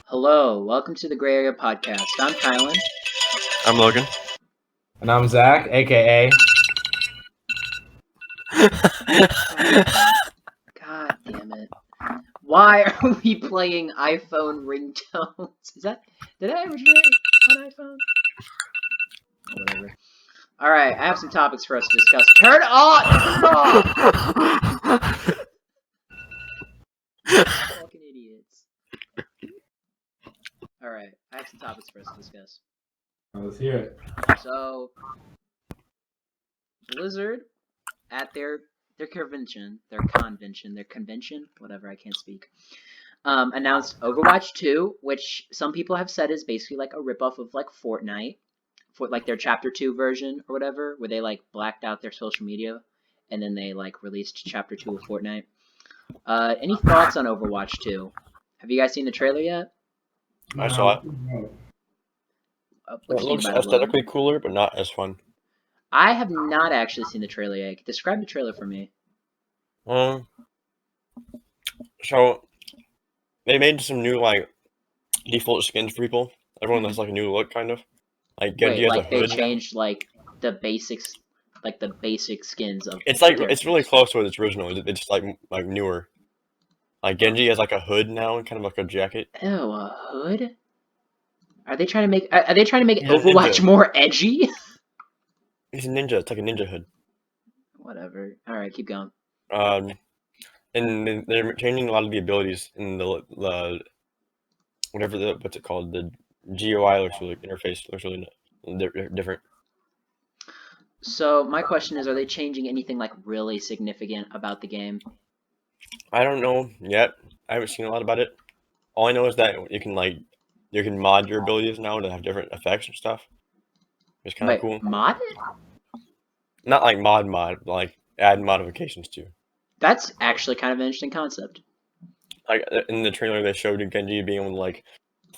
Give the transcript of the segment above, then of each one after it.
Hello, welcome to the Gray Area Podcast. I'm Kyland. I'm Logan. And I'm Zach, a.k.a. God damn it. Why are we playing iPhone ringtones? Did I originate on iPhone? Whatever. Alright, I have some topics for us to discuss. Turn it off! Fucking idiots. Alright, I have some topics for us to discuss. Let's hear it. So, Blizzard, at their convention, whatever, I can't speak, announced Overwatch 2, which some people have said is basically like a ripoff of like Fortnite, for like their Chapter 2 version or whatever, where they like blacked out their social media and then they like released Chapter 2 of Fortnite. Any thoughts on Overwatch 2? Have you guys seen the trailer yet? I saw it. What It do you looks think about it, aesthetically Logan? cooler, but not as fun. I have not actually seen the trailer yet. Describe the trailer for me. So they made some new like default skins for people. Everyone has like a new look, kind of. Like Genji has Like a hood. they changed like the basics, like the basic skins of. It's like it's really close to its original. It's just like newer. Like Genji has like a hood now, kind of like a jacket. Oh, a hood? Are they trying to make? Are they trying to make He's a Overwatch ninja. more edgy? He's a ninja. It's like a ninja hood. Whatever. All right, keep going. And then they're changing a lot of the abilities in the what's it called, the GUI looks really interface looks really different. So my question is, are they changing anything like really significant about the game? I don't know yet. I haven't seen a lot about it. All I know is that you can mod your abilities now to have different effects and stuff. It's kind of cool. Mod it? Not like mod, but like add modifications to. That's actually kind of an interesting concept. Like in the trailer, they showed Genji being able to like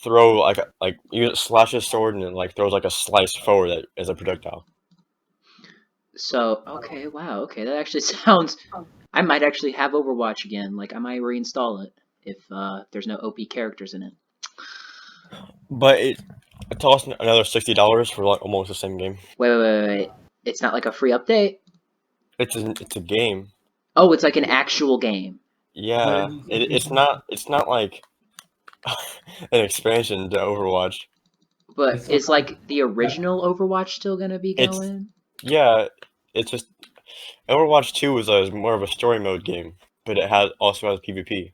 throw like you slash his sword and it like throws like a slice forward that as a projectile. So okay, wow, okay, that actually sounds. I might actually have Overwatch again. Like I might reinstall it if there's no OP characters in it. But it costs another $60 for like almost the same game. Wait. It's not like a free update? It's a game. Oh, it's like an actual game. Yeah, it's not like an expansion to Overwatch. But is like the original Overwatch still gonna be going? Yeah, it's just Overwatch 2 is more of a story mode game, but it also has PvP.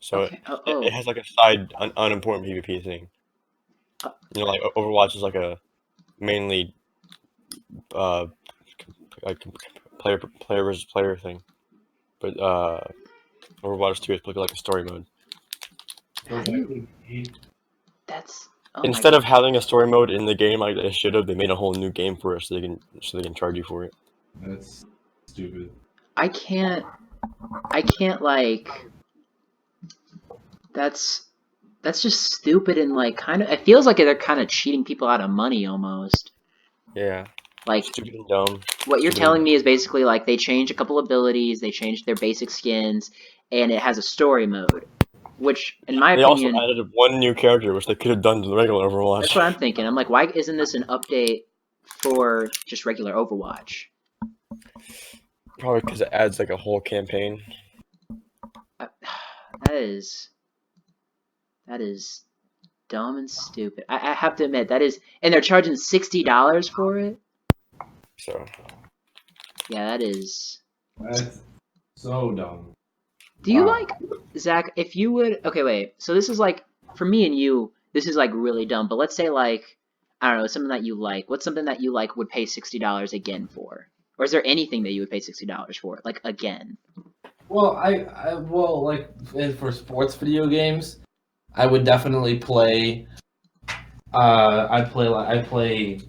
So okay. it has like a side unimportant PvP thing. You know, like Overwatch is like a mainly like player versus player thing, but Overwatch 2 is like a story mode. That's instead of having a story mode in the game like they should have, they made a whole new game for us so they can charge you for it. That's stupid. I can't like. That's just stupid and like kind of. It feels like they're kind of cheating people out of money almost. Yeah. Like stupid and dumb. What you're telling me is basically like they changed a couple abilities, they changed their basic skins, and it has a story mode. Which, in my opinion, they also added one new character, which they could have done to the regular Overwatch. That's what I'm thinking. I'm like, why isn't this an update for just regular Overwatch? Probably because it adds like a whole campaign. That is dumb and stupid. I have to admit that is, and they're charging $60 for it. So. Yeah, that's so dumb. Do you like, Zach, if you would, okay, wait, so this is like, for me and you, this is like really dumb, but let's say like, I don't know, something that you like, what's something that you like would pay $60 again for? Or is there anything that you would pay $60 for, like, again? Well, well, like, for sports video games, I would definitely play, I play,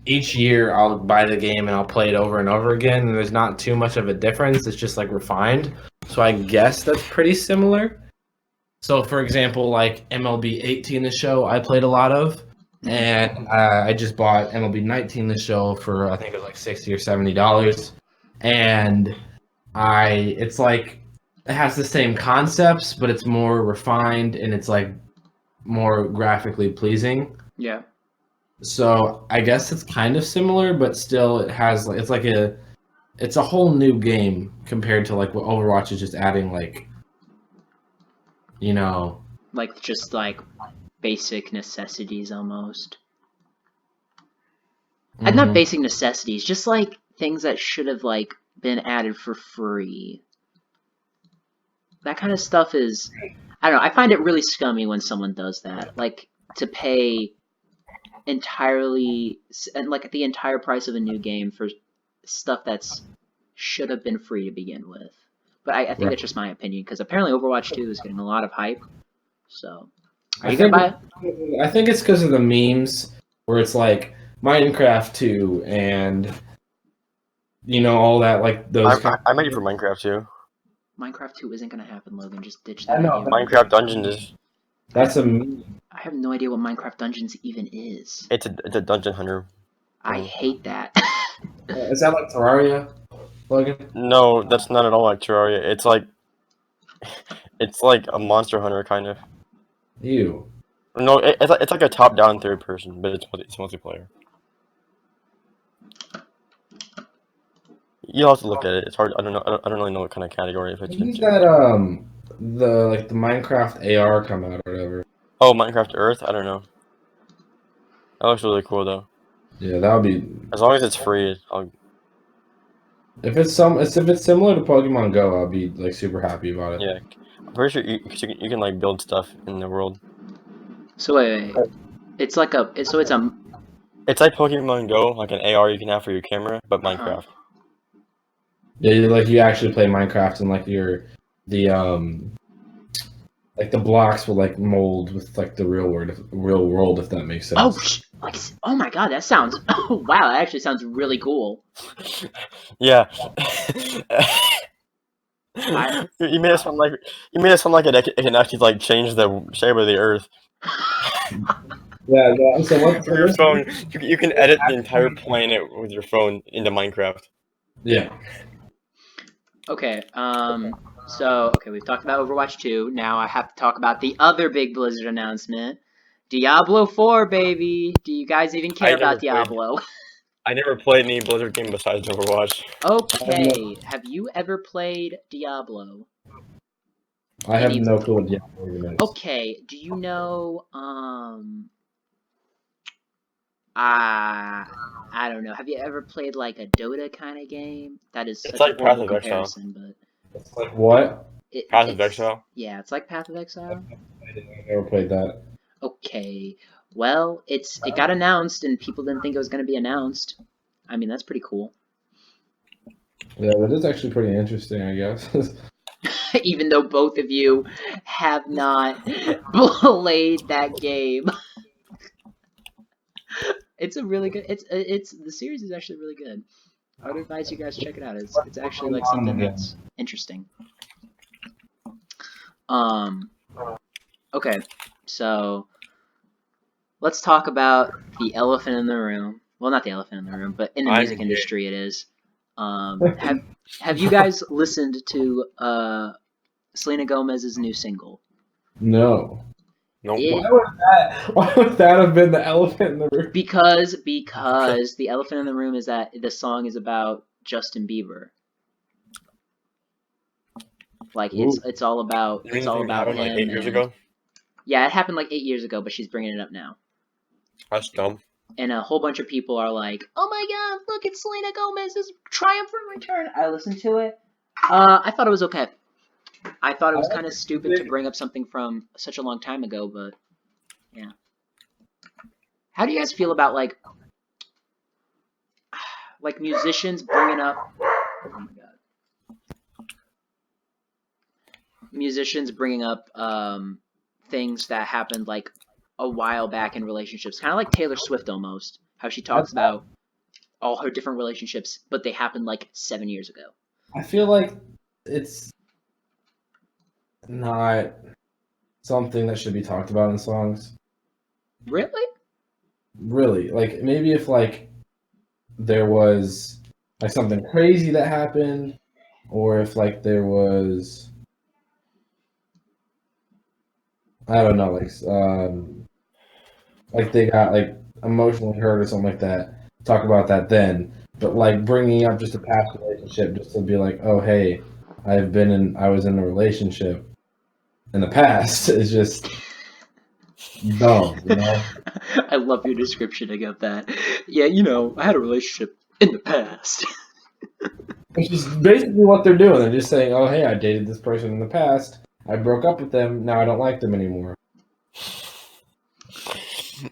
each year I'll buy the game and I'll play it over and over again, and there's not too much of a difference, it's just, like, refined. So I guess that's pretty similar. So, for example, like MLB 18 The Show, I played a lot of, and I just bought MLB 19 The Show for, I think it was like $60 or $70. and it's like it has the same concepts, but it's more refined and it's like more graphically pleasing. Yeah. So I guess it's kind of similar, but still it has like it's a whole new game compared to like what Overwatch is just adding like, you know. Like just like basic necessities almost. And not basic necessities, just like things that should have like been added for free. That kind of stuff is, I don't know, I find it really scummy when someone does that. Like to pay entirely and like the entire price of a new game for stuff that's should have been free to begin with. But I think it's just my opinion because apparently Overwatch 2 is getting a lot of hype. So, are you gonna buy it? I think it's because of the memes where it's like Minecraft 2 and you know all that like those. I'm ready for Minecraft too. Minecraft 2 isn't gonna happen, Logan. Just ditch I that know. idea. Minecraft Dungeons is. That's a meme. I have no idea what Minecraft Dungeons even is. It's a dungeon hunter. I hate that. Is that like Terraria, Logan? No, that's not at all like Terraria. It's like a monster hunter kind of. Ew. No, it's like a top-down third person, but it's multiplayer. You'll have to look at it. It's hard. I don't know. I don't really know what kind of category it fits When does into. that the Minecraft AR come out or whatever? Oh, Minecraft Earth. I don't know. That looks really cool though. Yeah, that would be. As long as it's free, If it's similar to Pokemon Go, I'll be like super happy about it. yeah. I'm pretty sure you can like build stuff in the world. So wait. It's like it's It's like Pokemon Go, like an AR you can have for your camera, but Minecraft. Yeah, like you actually play Minecraft and like like the blocks will like mold with like the real world if that makes sense. Oh my god, that sounds wow, that actually sounds really cool. Yeah. You made it sound like it can actually like change the shape of the Earth. Yeah. So what? For your phone, you can edit the entire planet with your phone into Minecraft. Yeah. Okay, we've talked about Overwatch 2. Now I have to talk about the other big Blizzard announcement. Diablo 4, baby! Do you guys even care about Diablo? I never played any Blizzard game besides Overwatch. Okay, have you ever played Diablo? I have no clue what Diablo is. Okay, do you know, I don't know. Have you ever played like a Dota kind of game? That is such like a horrible Path of Exile. comparison, but It's like what? Path of Exile? Yeah, it's like Path of Exile. I never played that. Okay, well, it got announced and people didn't think it was going to be announced. I mean, that's pretty cool. Yeah, that is actually pretty interesting, I guess. Even though both of you have not played that game. It's a really good. It's the series is actually really good. I would advise you guys check it out. It's actually like something that's interesting. Okay, so let's talk about the elephant in the room. Well, not the elephant in the room, but in the music industry, it is. Have you guys listened to Selena Gomez's new single? No. Nope. Why would that have been the elephant in the room? Because the elephant in the room is that the song is about Justin Bieber. Like it's all about him. Like 8 years ago. Yeah, it happened like 8 years ago, but she's bringing it up now. That's dumb. And a whole bunch of people are like, "Oh my God, look, it's Selena Gomez's triumphant return." I listened to it. I thought it was okay. I thought it was kind of stupid to bring up something from such a long time ago, but yeah. How do you guys feel about like musicians bringing up? Oh my God. Musicians bringing up things that happened like a while back in relationships, kind of like Taylor Swift almost. How she talks about all her different relationships, but they happened like 7 years ago. I feel like it's not something that should be talked about in songs. Really? Really, like maybe if like there was like something crazy that happened, or if like there was, I don't know, like they got like emotionally hurt or something like that. Talk about that then, but like bringing up just a past relationship just to be like, oh hey, I was in a relationship in the past is just dumb, you know. I love your description of that. Yeah, you know, I had a relationship in the past. Which is basically what they're doing. They're just saying, oh hey, I dated this person in the past. I broke up with them. Now I don't like them anymore.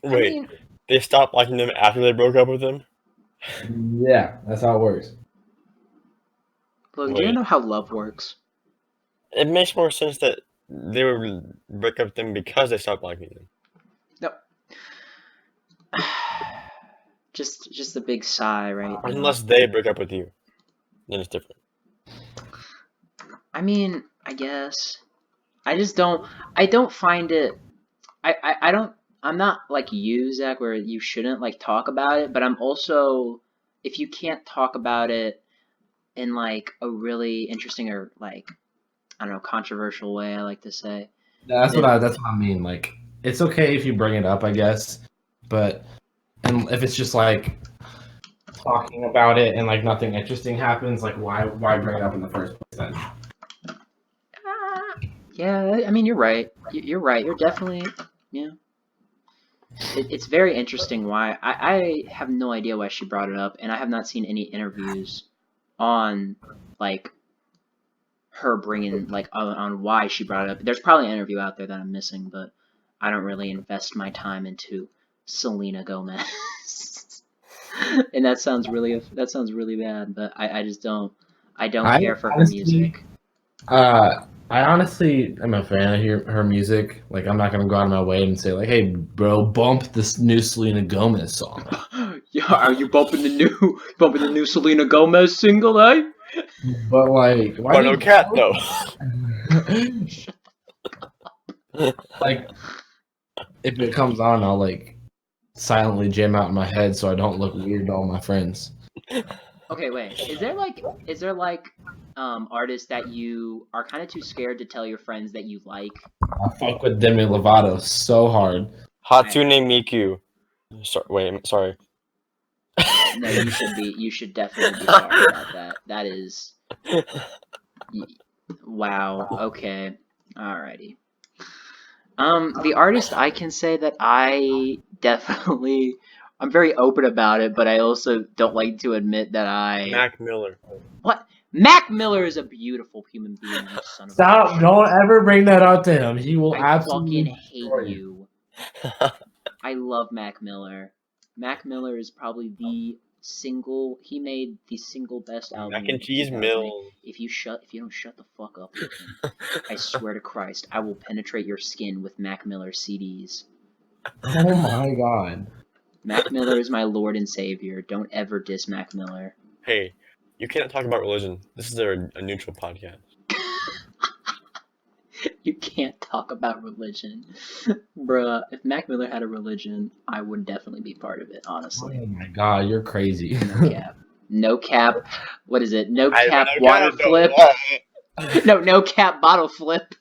Wait, mean- they stopped liking them after they broke up with them? Yeah, that's how it works. Logan, do you Wait. know how love works? It makes more sense that they would break up with them because they stopped liking them. Just a big sigh, right? Unless they break up with you, then it's different. I mean, I guess. I don't find it. I don't. I'm not like you, Zach, where you shouldn't like talk about it. But I'm also, if you can't talk about it in like a really interesting or like I don't know controversial way, I like to say. That's what I mean. Like, it's okay if you bring it up, I guess, but and if it's just like talking about it and like nothing interesting happens, like why bring it up in the first place then? Yeah, I mean you're right. You're right. You're definitely yeah. It's very interesting why I have no idea why she brought it up, and I have not seen any interviews on like her bringing like on why she brought it up. There's probably an interview out there that I'm missing, but I don't really invest my time into Selena Gomez. And that sounds really bad, but I just don't care for her music. I honestly am a fan of her music. Like, I'm not gonna go out of my way and say like, "Hey, bro, bump this new Selena Gomez song." Yeah, are you bumping the new Selena Gomez single, eh? But like, why But do no you cat though. like, if it comes on, I'll like silently jam out in my head so I don't look weird to all my friends. Okay, wait. Is there like artists that you are kind of too scared to tell your friends that you like? I fuck with Demi Lovato so hard. Hatsune Miku. Sorry. No, you should definitely be sorry about that. That is wow. Okay. Alrighty. The artist I can say that I definitely I'm very open about it, but I also don't like to admit that Mac Miller. What? Mac Miller is a beautiful human being, you son of a Stop! bitch. Don't ever bring that up to him. He will I absolutely fucking hate destroy you. I love Mac Miller. Mac Miller is probably he made the single best album. Mac and of Cheese 2008. Mill. If you don't shut the fuck up, I swear to Christ, I will penetrate your skin with Mac Miller CDs. Oh my god. Mac Miller is my Lord and Savior. Don't ever diss Mac Miller. Hey, you can't talk about religion. This is a neutral podcast. You can't talk about religion. Bruh, if Mac Miller had a religion, I would definitely be part of it, honestly. Oh my god, you're crazy. No cap. No cap. What is it? No I cap don't water know, flip. No cap bottle flip.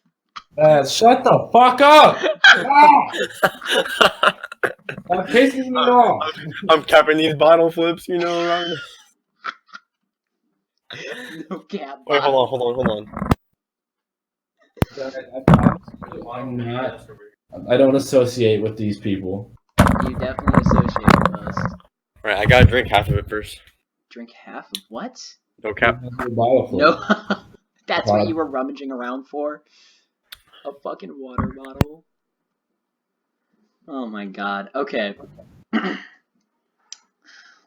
Shut the fuck up! That pisses me off. I'm capping these bottle flips, around. No cap. Wait, hold on. I'm not. I don't associate with these people. You definitely associate with us. Alright, I gotta drink half of it first. Drink half of what? No cap. No. That's what you were rummaging around for? A fucking water bottle? Oh my god. Okay.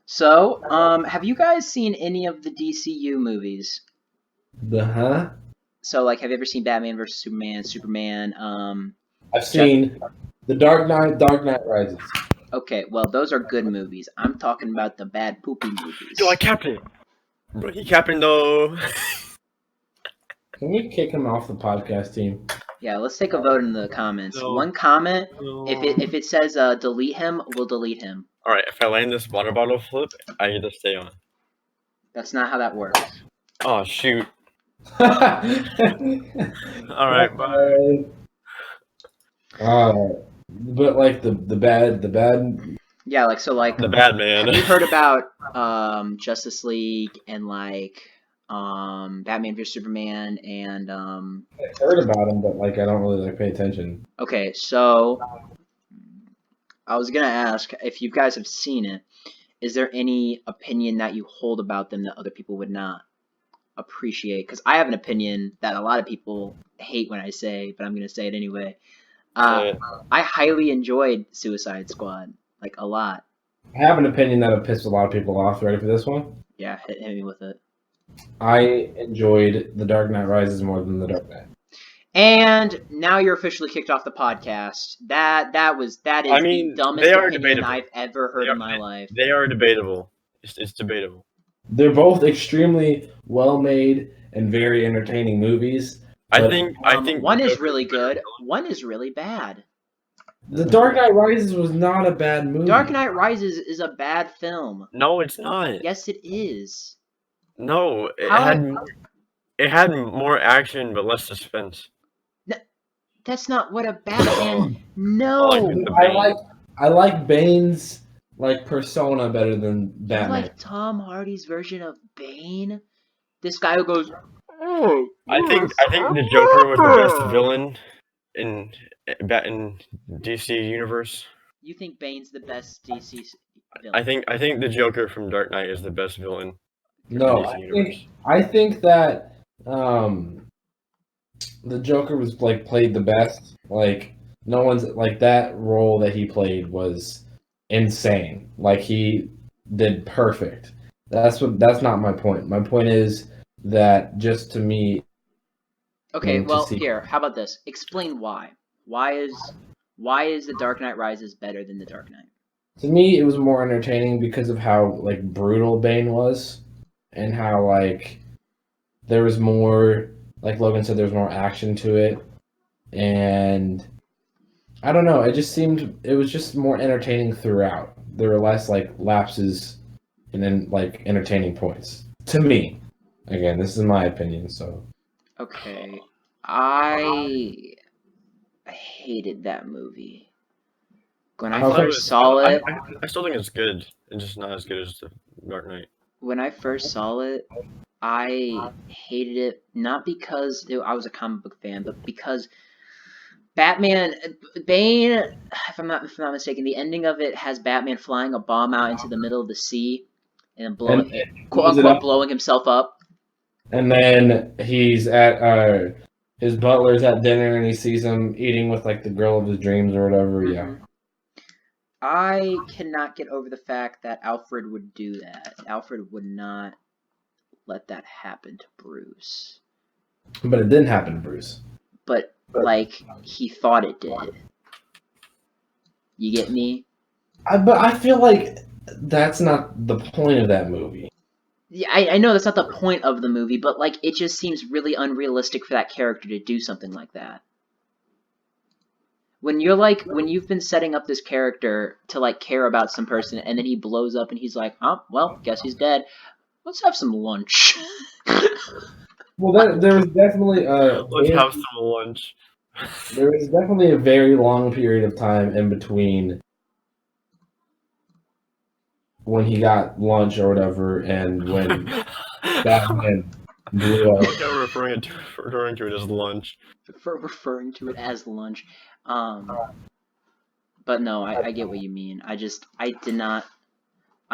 So, have you guys seen any of the DCU movies? So, like, have you ever seen Batman vs Superman? I've seen The Dark Knight Rises. Okay, well, those are good movies. I'm talking about the bad poopy movies. Yo, I capped it. Bro, he capping though. Can we kick him off the podcast team? Yeah, let's take a vote in the comments. No. One comment, No. if it says delete him, we'll delete him. Alright, if I land this water bottle flip, I get to stay on. That's not how that works. Oh shoot! All All right, bye. But like the bad. Yeah, like so, like The Batman. have you heard about Justice League and like Batman vs Superman and I've heard about him, but like I don't really like pay attention. okay, so I was gonna ask if you guys have seen it. Is there any opinion that you hold about them that other people would not appreciate? Because I have an opinion that a lot of people hate when I say, but I'm gonna say it anyway. Say it. I highly enjoyed Suicide Squad, like a lot. I have an opinion that'll piss a lot of people off. Ready for this one? Yeah, hit me with it. I enjoyed The Dark Knight Rises more than The Dark Knight. And now you're officially kicked off the podcast. That is I mean, the dumbest they are opinion debatable. I've ever heard in my life. They are debatable. It's debatable. They're both extremely well made and very entertaining movies. I think one is really good. One is really bad. The Dark Knight Rises was not a bad movie. Dark Knight Rises is a bad film. No, it's not. Yes, it is. No, How- it had more action but less suspense. That's not what a Batman. No, I like Bane's like persona better than you Batman. like Tom Hardy's version of Bane. This guy who goes. Oh, I think the Joker was the best villain in DC universe. You think Bane's the best DC villain? I think the Joker from Dark Knight is the best villain. No, DC universe. I think that the Joker was like played the best. Like no one's like that role that he played was insane. Like he did perfect. That's not my point. My point is that just to me. Okay, to well, see- here, how about this? Explain why. Why is The Dark Knight Rises better than The Dark Knight? To me, it was more entertaining because of how like brutal Bane was, and how like there was more. Like Logan said, there was more action to it, and I don't know. It was just more entertaining throughout. There were less like lapses, and then like entertaining points to me. Again, this is my opinion. So Okay, I hated that movie. When I Okay. first saw it, I still think it's good. It's just not as good as the Dark Knight. when I first saw it, I hated it not because I was a comic book fan, but because Bane, if I'm not mistaken, the ending of it has Batman flying a bomb out into the middle of the sea and blowing, quote blows it unquote, up. blowing himself up. And then he's at his butler's at dinner, and he sees him eating with like the girl of his dreams or whatever. Yeah. Mhm. I cannot get over the fact that Alfred would do that. Alfred would not let that happen to Bruce. But it didn't happen to Bruce. But, like, he thought it did. You get me? But I feel like that's not the point of that movie. Yeah, I know that's not the point of the movie, but, like, it just seems really unrealistic for that character to do something like that. When you've been setting up this character to, like, care about some person, and then he blows up and he's like, oh, well, guess he's dead. Let's have some lunch. Well, there was definitely Let's have some lunch. there was definitely a very long period of time in between when he got lunch or whatever, and when Batman blew up. I'm referring to it as lunch. For referring to it as lunch. But no, I get what you mean. I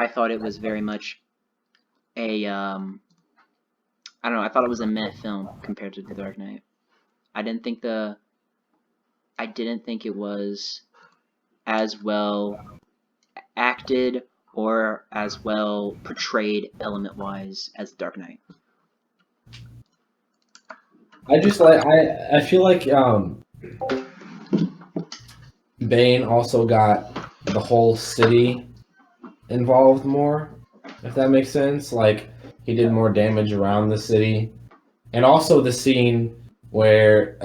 thought it was very much a, I don't know, I thought it was a meh film compared to The Dark Knight. I didn't think it was as well acted or as well portrayed element-wise as The Dark Knight. I feel like Bane also got the whole city involved more, if that makes sense. Like he did more damage around the city, and also the scene where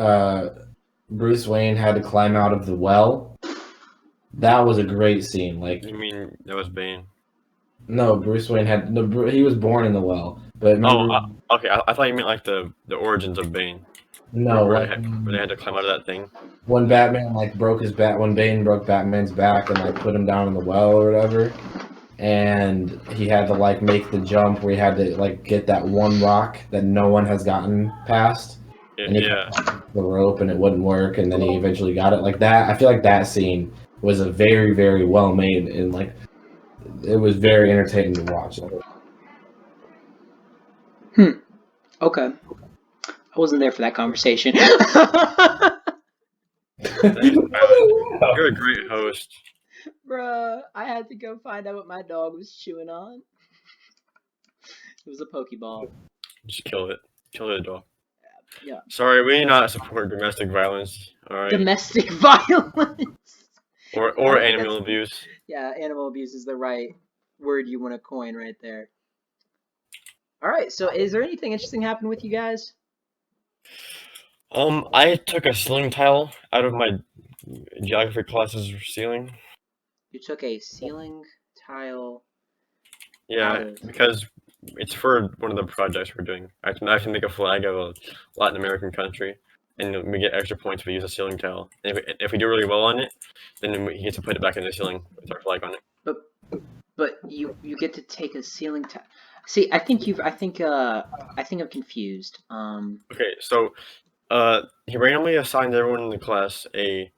Bruce Wayne had to climb out of the well. That was a great scene. Like You mean that was Bane? No, Bruce Wayne had he was born in the well, but remember, Okay. I thought you meant like the origins of Bane, no, where like they had to climb out of that thing. when Batman like broke his back, when Bane broke Batman's back and like put him down in the well or whatever, and he had to like make the jump where he had to like get that one rock that no one has gotten past, and he Yeah. kept the rope and it wouldn't work, and then he eventually got it. Like that, I feel like that scene was a very, very well made and like it was very entertaining to watch. Okay. I wasn't there for that conversation. You're a great host. Bruh, I had to go find out what my dog was chewing on. It was a Pokeball. Just kill it. Kill the dog. Yeah. Sorry, we do not support domestic violence. All right. Domestic violence. Or animal abuse. Yeah, animal abuse is the right word you want to coin right there. Alright, so is there anything interesting happened with you guys? I took a ceiling tile out of my geography class's ceiling. You took a ceiling tile. Yeah, because it's for one of the projects we're doing. I can make a flag of a Latin American country, and we get extra points if we use a ceiling tile. And if we do really well on it, then he gets to put it back in the ceiling with our flag on it. But you get to take a ceiling tile. See, I think I'm confused. Okay, so he randomly assigned everyone in the class a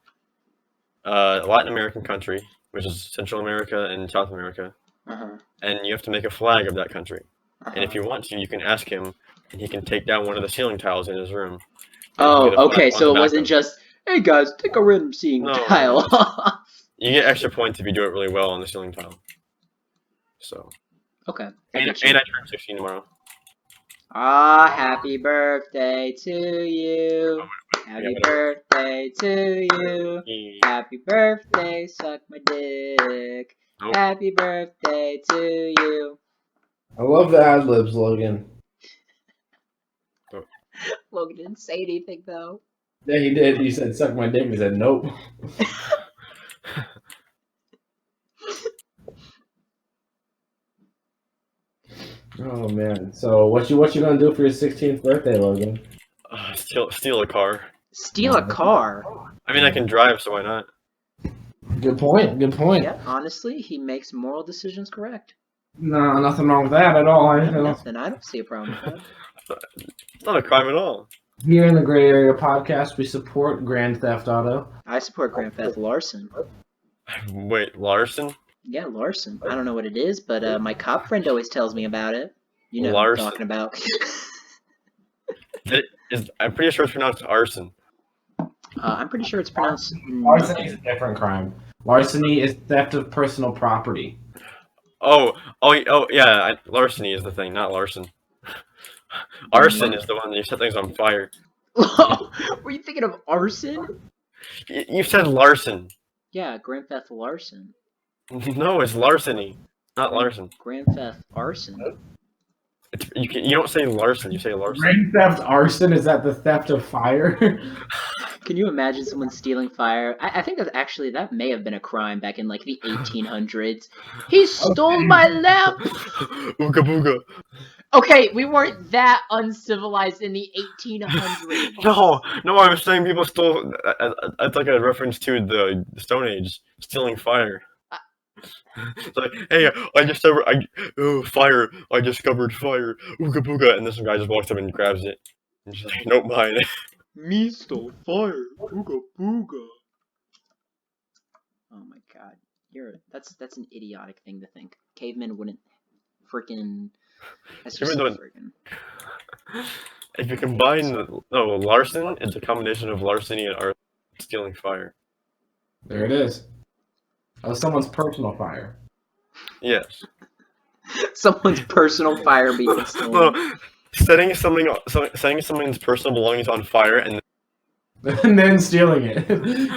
Latin American country, which is Central America and South America. And you have to make a flag of that country. And if you want to, you can ask him, and he can take down one of the ceiling tiles in his room. Oh, okay, so it wasn't just, hey guys, take a random ceiling tile off. You get extra points if you do it really well on the ceiling tile. So. Okay. And I turn 16 tomorrow. Ah, happy birthday to you. Happy birthday to you. Happy birthday, suck my dick. Nope. Happy birthday to you. I love the ad-libs, Logan. Logan didn't say anything, though. Yeah, he did. He said, suck my dick. He said, nope. Oh, man. So what you gonna do for your 16th birthday, Logan? Steal a car. Steal a car? I mean, I can drive, so why not? Good point. Good point. Yeah, honestly, he makes moral decisions correct. No, nothing wrong with that at all. Nothing. I don't see a problem with that. It's not a crime at all. Here in the Gray Area Podcast, we support Grand Theft Auto. I support Grand Theft Larson. Wait, Larson? Yeah, Larson. I don't know what it is, but my cop friend always tells me about it. You know what I'm talking about. I'm pretty sure it's pronounced arson. I'm pretty sure it's pronounced... Larceny is a different crime. Larceny is theft of personal property. Oh, yeah, larceny is the thing, not larson. Arson is the one that you set things on fire. Were you thinking of arson? You said larson. Yeah, Grand Theft Larson. No, it's larceny, not larson. Grand Theft Arson. You don't say larson, you say larson. Grand Theft Arson? Is that the theft of fire? Can you imagine someone stealing fire? I think that may have been a crime back in like the 1800s. He stole my lamp! Ooga booga. Okay, we weren't that uncivilized in the 1800s. No, I was saying people stole. That's like a reference to the Stone Age, stealing fire. It's like, hey, fire! I discovered fire! Ooga booga! And then some guy just walks up and grabs it. And she's like, nope, mine. Me stole fire! Ooga booga! Oh my god, that's an idiotic thing to think. Cavemen wouldn't freaking. That's just freaking. If you combine larson, it's a combination of larceny and arson, stealing fire. There it is. Oh, someone's personal fire. Yes. Someone's personal fire being stolen. No, setting someone's personal belongings on fire and then stealing it.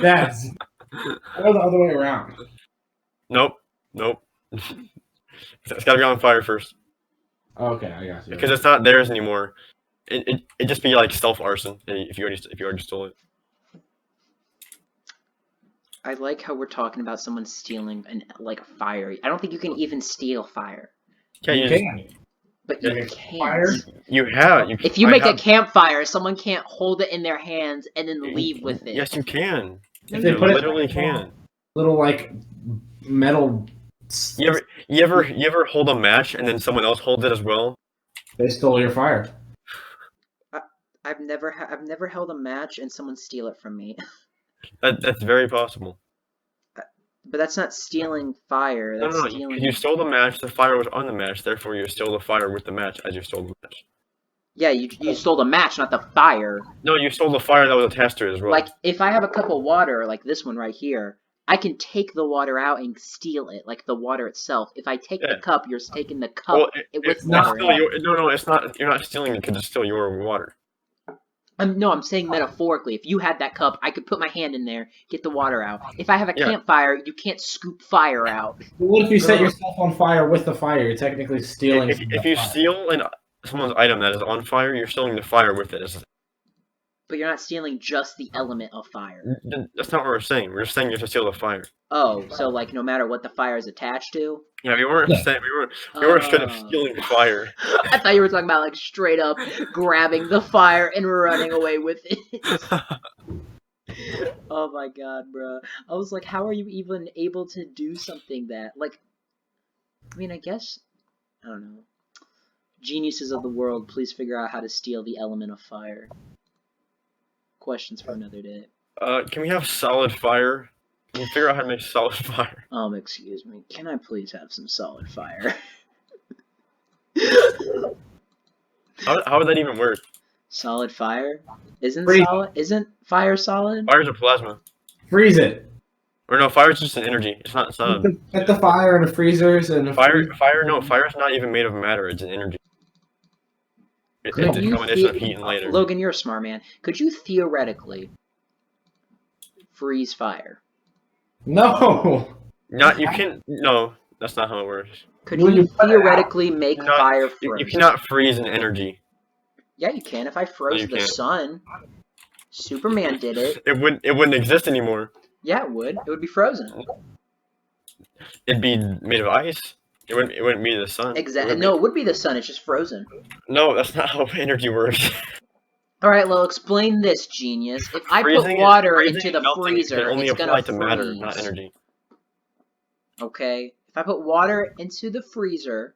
That's the other way around. Nope. It's gotta be on fire first. Okay, I got you. Because it's not theirs anymore. It just be like self arson if you already stole it. I like how we're talking about someone stealing fire. I don't think you can even steal fire. Yeah, You can. But you Make a can't. fire? You have. If you make a campfire, someone can't hold it in their hands and then leave with it. Yes, you can. If You they put literally it can. little like metal. You ever hold a match and then someone else holds it as well? They stole your fire. I've never held a match and someone steal it from me. That's very possible. But that's not stealing fire. That's No. stealing. You stole the match. The fire was on the match. Therefore, you stole the fire with the match as you stole the match. Yeah, you stole the match, not the fire. No, you stole the fire that was attached to it as well. Like, if I have a cup of water, like this one right here, I can take the water out and steal it, like the water itself. If I take the cup, you're taking the cup with water. No, it's not. You're not stealing it because it's still your water. I'm saying metaphorically. If you had that cup, I could put my hand in there, get the water out. If I have a campfire, you can't scoop fire out. But what if you set yourself on fire with the fire? You're technically stealing. If you steal someone's item that is on fire, you're stealing the fire with it. But you're not stealing just the element of fire. That's not what we're saying. We're just saying you have to steal the fire. Oh, so like no matter what the fire is attached to? Yeah, we weren't saying we weren't straight up stealing the fire. I thought you were talking about like straight up grabbing the fire and running away with it. Oh my god, bro. I was like, how are you even able to do something that I mean, I guess I don't know. Geniuses of the world, please figure out how to steal the element of fire. Questions for another day. Can we have solid fire? Can you figure out how to make solid fire? Excuse me. Can I please have some solid fire? How would that even work? Solid fire? Isn't fire solid? Fire's a plasma. Freeze it. Or no, fire's just an energy. It's not. Put the fire in the freezers and fire's not even made of matter. It's an energy. It's a combination of heat and light energy. Logan, you're a smart man. Could you theoretically freeze fire? No. You can. No, that's not how it works. Could you theoretically make fire frozen? You cannot freeze an energy. Yeah, you can. If I froze the sun, Superman did it. It wouldn't exist anymore. Yeah, it would. It would be frozen. It'd be made of ice. It wouldn't be the sun. Exactly. No, it would be the sun. It's just frozen. No, that's not how energy works. All right, well, explain this, genius. If I put water into the freezer, it's gonna freeze. Matter, not energy. Okay. If I put water into the freezer,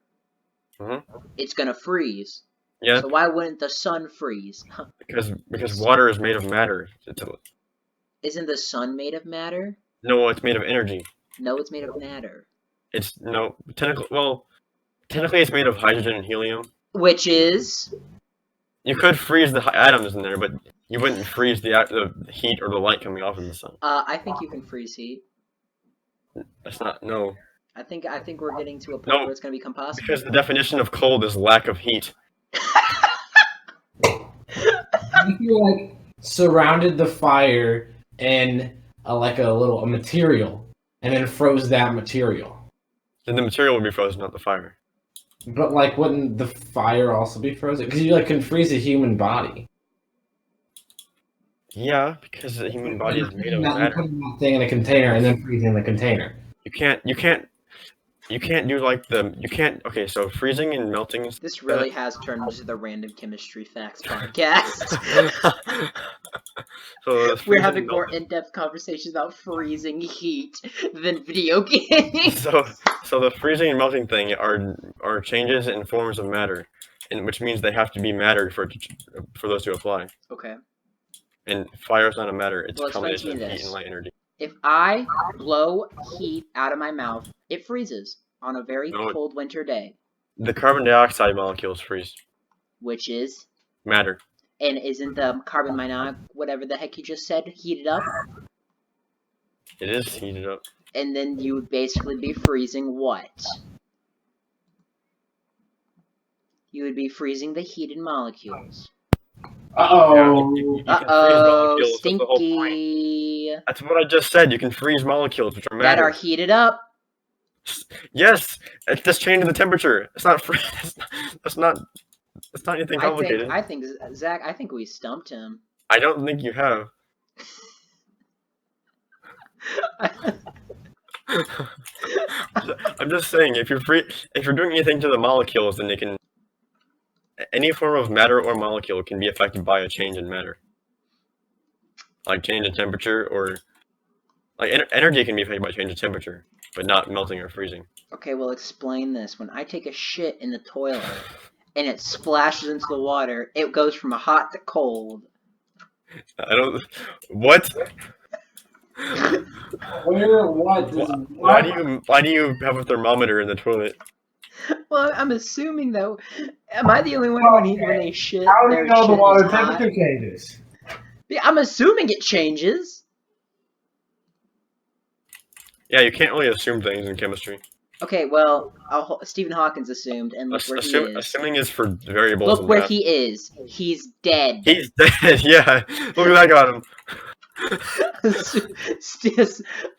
it's gonna freeze. Yeah. So why wouldn't the sun freeze? Because water is made of matter. Isn't the sun made of matter? No, it's made of energy. No, it's made of matter. Technically it's made of hydrogen and helium. Which is? You could freeze the atoms in there, but you wouldn't freeze the heat or the light coming off of the sun. I think you can freeze heat. That's not, no. I think we're getting to a point where it's going to become possible. Because the definition of cold is lack of heat. If you surrounded the fire in a material and then froze that material, then the material would be frozen, not the fire. But wouldn't the fire also be frozen? Because you can freeze a human body. Yeah, because the human body is made of matter. Putting that thing in a container and then freezing the container. You can't do okay, so freezing and melting. This really has turned into the Random Chemistry Facts podcast. So we're having more in-depth conversations about freezing heat than video games. So the freezing and melting thing are changes in forms of matter, which means they have to be matter for those to apply. Okay. And fire is not a matter; it's a combination of heat and light energy. If I blow heat out of my mouth, it freezes on a very cold winter day. The carbon dioxide molecules freeze. Which is? Matter. And isn't the carbon monoxide, whatever the heck you just said, heated up? It is heated up. And then you would basically be freezing what? You would be freezing the heated molecules. Stinky. That's what I just said. You can freeze molecules, which are matter. That are heated up. Yes, it's just changing the temperature. It's not free. That's not anything complicated. I think Zach. I think we stumped him. I don't think you have. I'm just saying, if you're doing anything to the molecules, then any form of matter or molecule can be affected by a change in matter, like change in temperature, or like energy can be affected by change in temperature, but not melting or freezing. Okay, well, explain this. When I take a shit in the toilet and it splashes into the water, it goes from hot to cold. I don't. What? Where? What? Why do you have a thermometer in the toilet? Well, I'm assuming though. Am I the only one when they shit? How do their you know the shit water is hot? temperature changes? Yeah, I'm assuming it changes. Yeah, you can't really assume things in chemistry. Okay, well, Stephen Hawking's assumed, and look where he is. Assuming is for variables. Look where he is. He's dead. He's dead. Yeah, look at that got him.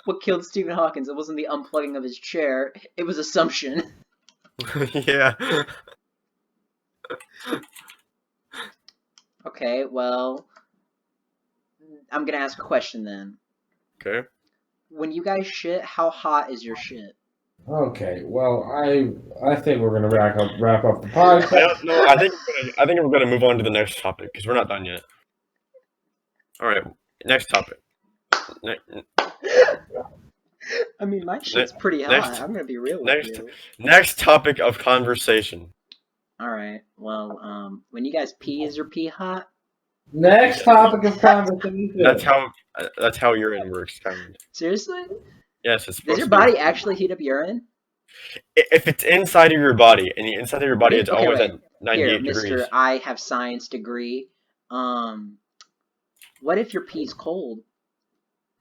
What killed Stephen Hawking? It wasn't the unplugging of his chair. It was assumption. Yeah. Okay, well, I'm gonna ask a question then. Okay. When you guys shit, how hot is your shit? Okay, well, I think we're gonna wrap up the podcast. No, I think we're gonna move on to the next topic because we're not done yet. All right, next topic. I mean, my shit's pretty hot. I'm gonna be real with you. Next topic of conversation. All right. Well, when you guys pee, is your pee hot? Next topic of conversation. That's how urine works, Kyland. Seriously? Yes, it's. Does your body actually heat up urine? If it's inside of your body, and the inside of your body is always at 98 Here, degrees. Mr. I have science degree. What if your pee's cold?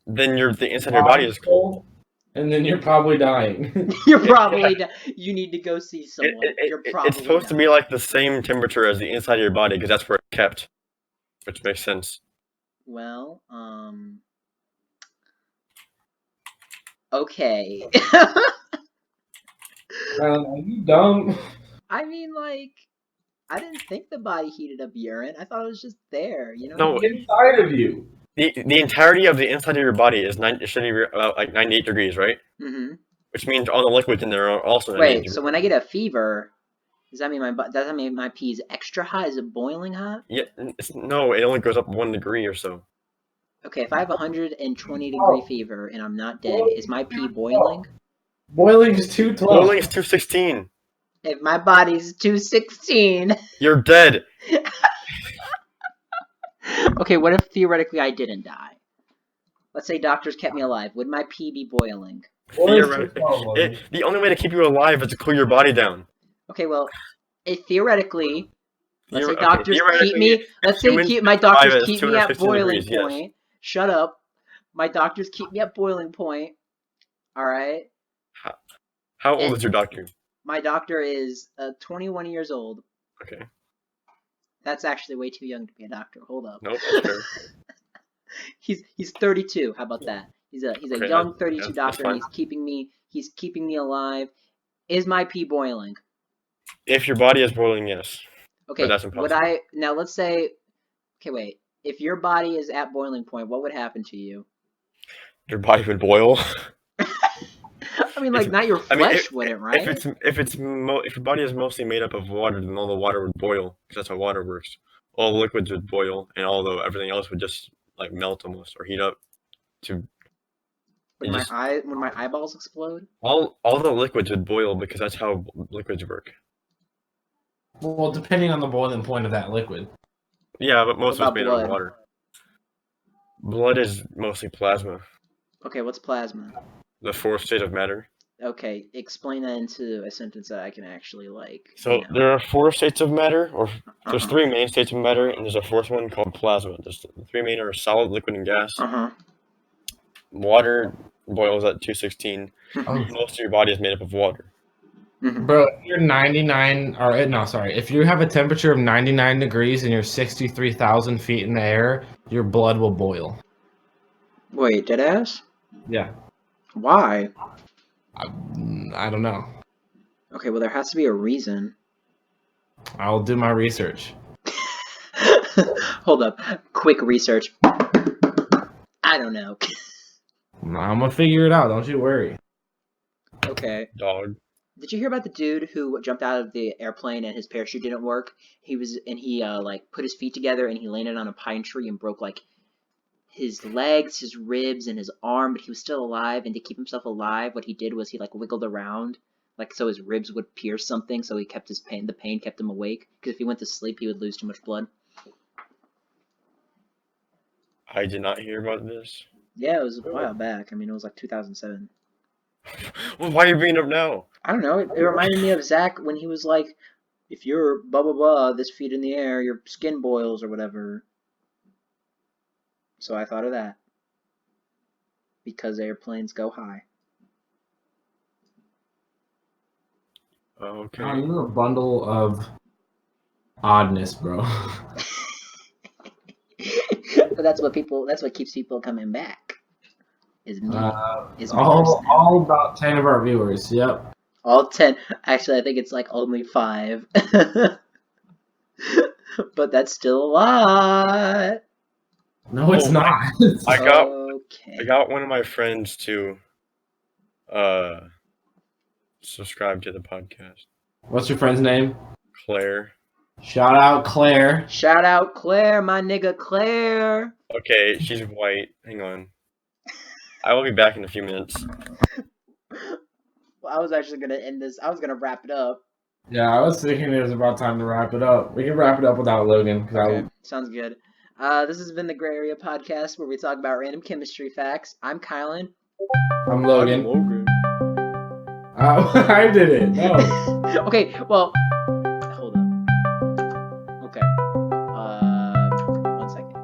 Then the inside of your body is cold. And then you're probably dying. You're probably you need to go see someone. It's supposed to be like the same temperature as the inside of your body because that's where it's kept, which makes sense. Well, okay. Are you dumb? I mean, like, I didn't think the body heated up urine. I thought it was just there, you know? No, inside of you. The entirety of the inside of your body is it should be about like 98 degrees, right? Mm-hmm. Which means all the liquids in there are also 98 degrees. So when I get a fever, does that mean my pee is extra hot? Is it boiling hot? Yeah, no, it only goes up 1 degree or so. Okay, if I have 120 degree fever and I'm not dead, is my pee boiling? Boiling is 212. Boiling is 216. If my body's 216, you're dead. Okay, what if theoretically I didn't die? Let's say doctors kept me alive. Would my pee be boiling? Theoretically, the only way to keep you alive is to cool your body down. Okay, well, theoretically, let's say doctors keep me. Let's say my doctors keep me at boiling point. Yes. Shut up. My doctors keep me at boiling point. All right. How old is your doctor? My doctor is 21 years old. Okay. That's actually way too young to be a doctor. Hold up. Nope, that's fair. He's 32. How about that? He's a young 32 doctor, and he's keeping me alive. Is my pee boiling? If your body is boiling, yes. Okay. But that's impossible. Now let's say, okay, wait. If your body is at boiling point, what would happen to you? Your body would boil. I mean, like, not your flesh wouldn't, right? If your body is mostly made up of water, then all the water would boil because that's how water works. All the liquids would boil, and everything else would just like melt almost or heat up. Would my eyeballs explode? All the liquids would boil because that's how liquids work. Well, depending on the boiling point of that liquid. Yeah, but most of it's made out of water. Blood is mostly plasma. Okay, what's plasma? The fourth state of matter. Okay, explain that into a sentence that I can actually like. So there are 4 states of matter, or there's 3 main states of matter, and there's a 4th one called plasma. The 3 main are solid, liquid, and gas. Water boils at 216. Most of your body is made up of water. Bro, if you're if you have a temperature of 99 degrees and you're 63,000 feet in the air, your blood will boil. Wait, deadass? Yeah. Why? I don't know. Okay, well, there has to be a reason. I'll do my research. Hold up. Quick research. I don't know. I'm gonna figure it out. Don't you worry. Okay. Dog. Did you hear about the dude who jumped out of the airplane and his parachute didn't work? He like put his feet together and he landed on a pine tree and broke like his legs, his ribs, and his arm, but he was still alive. And to keep himself alive, what he did was he like wiggled around, like so his ribs would pierce something, so he kept his pain. The pain kept him awake because if he went to sleep, he would lose too much blood. I did not hear about this. Yeah, it was a while back. I mean, it was like 2007. Well, why are you bringing it up now? I don't know. It reminded me of Zach when he was like, if you're blah blah blah this feet in the air, your skin boils or whatever. So I thought of that. Because airplanes go high. Okay. You're a bundle of oddness, bro. But that's what keeps people coming back. Is me. Is my all about 10 of our viewers, yep. All 10. Actually, I think it's like only 5. But that's still a lot. No, it's not. I got one of my friends to subscribe to the podcast. What's your friend's name? Claire. Shout out Claire. Shout out Claire, my nigga Claire. Okay, she's white. Hang on. I will be back in a few minutes. Well, I was actually gonna end this. I was gonna wrap it up. Yeah, I was thinking it was about time to wrap it up. We can wrap it up without Logan. Okay, sounds good. This has been the Gray Area Podcast, where we talk about random chemistry facts. I'm Kyland. I'm Logan. I did it. No. Okay, well, hold up. Okay. 1 second.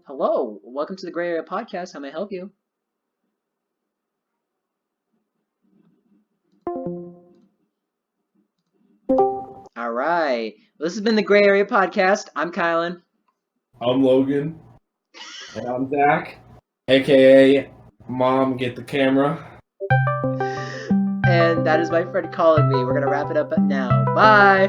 Hello, welcome to the Gray Area Podcast. How may I help you? All right. Well, this has been the Gray Area Podcast. I'm Kylan. I'm Logan. And I'm Zach, aka Mom, get the camera. And that is my friend calling me. We're going to wrap it up now. Bye.